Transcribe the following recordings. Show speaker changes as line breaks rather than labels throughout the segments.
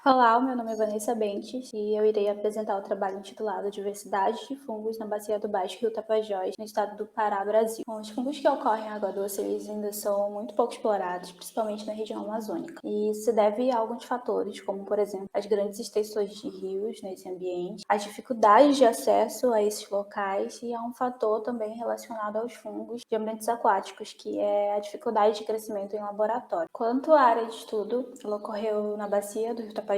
Olá, o meu nome é Vanessa Bentes e eu irei apresentar o trabalho intitulado Diversidade de Fungos na Bacia do Baixo Rio Tapajós, no estado do Pará, Brasil. Bom, os fungos que ocorrem em água doce eles ainda são muito pouco explorados, principalmente na região amazônica. E isso se deve a alguns fatores, como, por exemplo, as grandes extensões de rios nesse ambiente, as dificuldades de acesso a esses locais e há um fator também relacionado aos fungos de ambientes aquáticos, que é a dificuldade de crescimento em laboratório. Quanto à área de estudo, ela ocorreu na Bacia do Rio Tapajós,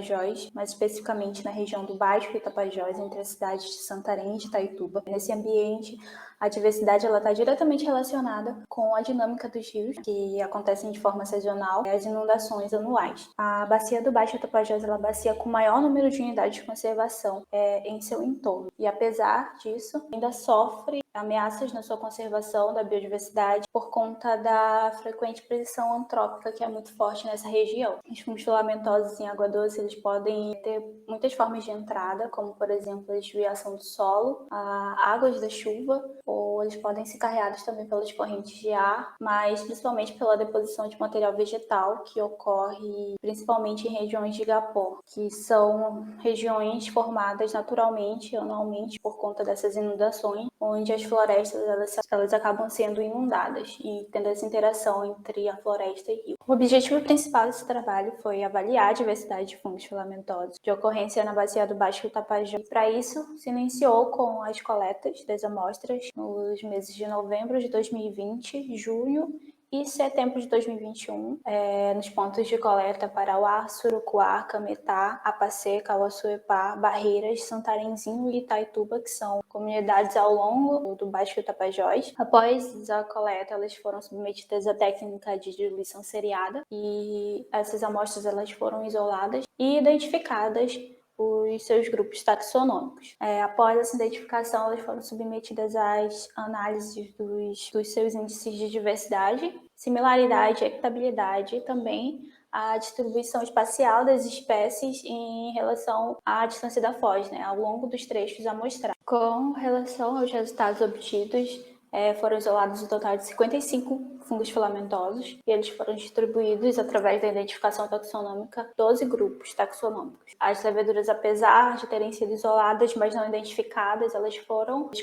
mais especificamente na região do Baixo Rio Tapajós, entre as cidades de Santarém e de Itaituba. Nesse ambiente, a diversidade está diretamente relacionada com a dinâmica dos rios, que acontecem de forma sazonal, e as inundações anuais. A Bacia do Baixo Rio Tapajós é a bacia com o maior número de unidades de conservação em seu entorno. E apesar disso, ainda sofre ameaças na sua conservação da biodiversidade por conta da frequente pressão antrópica que é muito forte nessa região. Os fungos filamentosos em água doce eles podem ter muitas formas de entrada, como por exemplo a desviação do solo, águas da chuva, ou eles podem ser carreados também pelas correntes de ar, mas principalmente pela deposição de material vegetal que ocorre principalmente em regiões de igapó, que são regiões formadas naturalmente, anualmente, por conta dessas inundações, onde as florestas elas acabam sendo inundadas e tendo essa interação entre a floresta e rio. O objetivo principal desse trabalho foi avaliar a diversidade de fungos filamentosos de ocorrência na Bacia do Baixo Rio Tapajós. Para isso, se iniciou com as coletas das amostras nos meses de novembro de 2020, junho e setembro de 2021, nos pontos de coleta Parauá, Surucuá, Cametá, Apacê, Cauaçuepá, Barreiras, Santarenzinho e Itaituba, que são comunidades ao longo do Baixo Rio Tapajós. Após a coleta, elas foram submetidas à técnica de diluição seriada e essas amostras elas foram isoladas e identificadas os seus grupos taxonômicos. Após essa identificação, elas foram submetidas às análises dos seus índices de diversidade, similaridade, equitabilidade e também a distribuição espacial das espécies em relação à distância da foz, ao longo dos trechos amostrados. Com relação aos resultados obtidos, foram isolados um total de 55 fungos filamentosos e eles foram distribuídos através da identificação taxonômica 12 grupos taxonômicos. As leveduras, apesar de terem sido isoladas, mas não identificadas, elas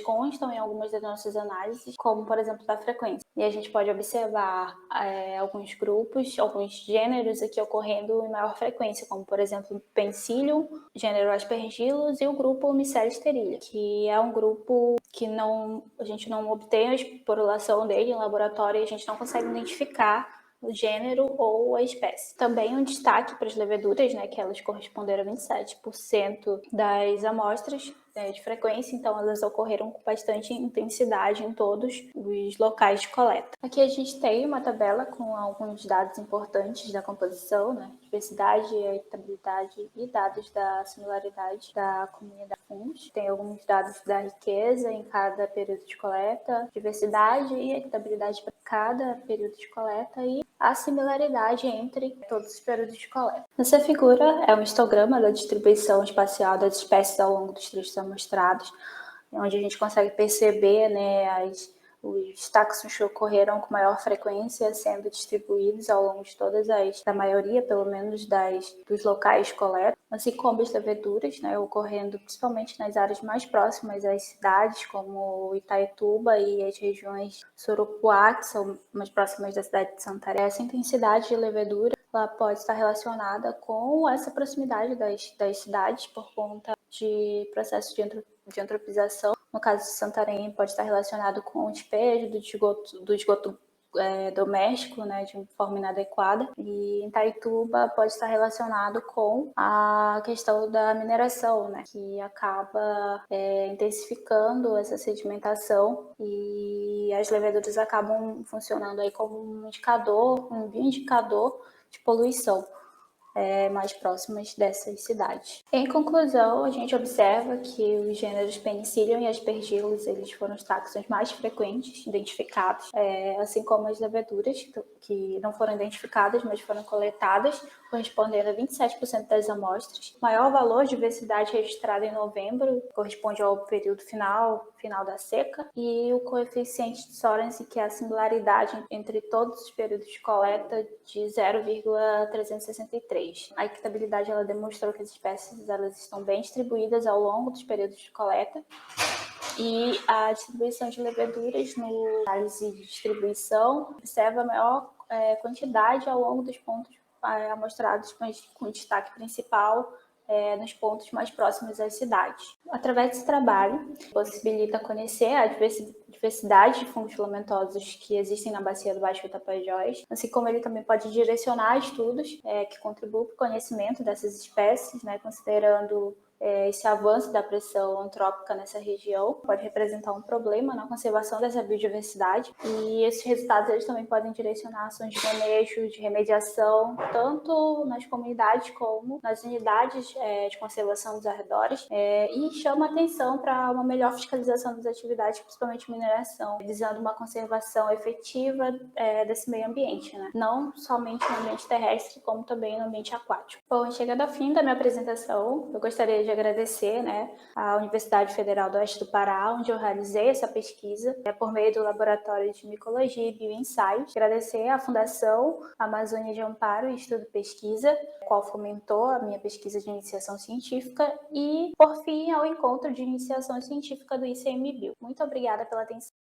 constam em algumas das nossas análises, como por exemplo da frequência. E a gente pode observar alguns grupos, alguns gêneros aqui ocorrendo em maior frequência, como por exemplo Pensilium, gênero Aspergillus e o grupo Micelle sterilia, que é um grupo que a gente não obtém a esporulação dele em laboratório e a gente não consegue identificar o gênero ou a espécie. Também um destaque para as leveduras, que elas corresponderam a 27% das amostras de frequência, então elas ocorreram com bastante intensidade em todos os locais de coleta. Aqui a gente tem uma tabela com alguns dados importantes da composição, diversidade, equitabilidade e dados da similaridade da comunidade de fungos. Tem alguns dados da riqueza em cada período de coleta, diversidade e equitabilidade para cada período de coleta e a similaridade entre todos os períodos de coleta. Essa figura é um histograma da distribuição espacial das espécies ao longo dos trechos amostrados, onde a gente consegue perceber os taxons que ocorreram com maior frequência sendo distribuídos ao longo de da maioria, pelo menos, dos locais de coleta, assim como as leveduras, ocorrendo principalmente nas áreas mais próximas às cidades, como Itaituba e as regiões Sorocabana, que são mais próximas da cidade de Santarém. Essa intensidade de levedura ela pode estar relacionada com essa proximidade das cidades por conta de processos de antropização. No caso de Santarém, pode estar relacionado com o despejo do esgoto doméstico, de forma inadequada. E em Itaituba pode estar relacionado com a questão da mineração, que acaba intensificando essa sedimentação e as leveduras acabam funcionando aí como um bioindicador de poluição mais próximas dessas cidades. Em conclusão, a gente observa que os gêneros Penicillium e Aspergillus eles foram os taxons mais frequentes identificados, assim como as leveduras que não foram identificadas, mas foram coletadas, correspondendo a 27% das amostras. O maior valor de diversidade registrado em novembro corresponde ao período final final da seca, e o coeficiente de Sorensen, que é a singularidade entre todos os períodos de coleta, de 0,363. A equitabilidade ela demonstrou que as espécies elas estão bem distribuídas ao longo dos períodos de coleta, e a distribuição de leveduras no análise de distribuição observa a maior quantidade ao longo dos pontos amostrados com destaque principal nos pontos mais próximos às cidades. Através desse trabalho, possibilita conhecer a diversidade de fungos filamentosos que existem na bacia do Baixo Rio Tapajós, assim como ele também pode direcionar estudos que contribuem para o conhecimento dessas espécies, considerando esse avanço da pressão antrópica nessa região pode representar um problema na conservação dessa biodiversidade, e esses resultados eles também podem direcionar ações de manejo, de remediação, tanto nas comunidades como nas unidades de conservação dos arredores, e chama atenção para uma melhor fiscalização das atividades, principalmente mineração, visando uma conservação efetiva desse meio ambiente, não somente no ambiente terrestre, como também no ambiente aquático. Bom, chegando ao fim da minha apresentação, eu gostaria de agradecer à Universidade Federal do Oeste do Pará, onde eu realizei essa pesquisa, por meio do Laboratório de Micologia e Bioensaios. Agradecer à Fundação Amazônia de Amparo e Estudo Pesquisa, qual fomentou a minha pesquisa de iniciação científica, e, por fim, ao Encontro de Iniciação Científica do ICMBio. Muito obrigada pela atenção.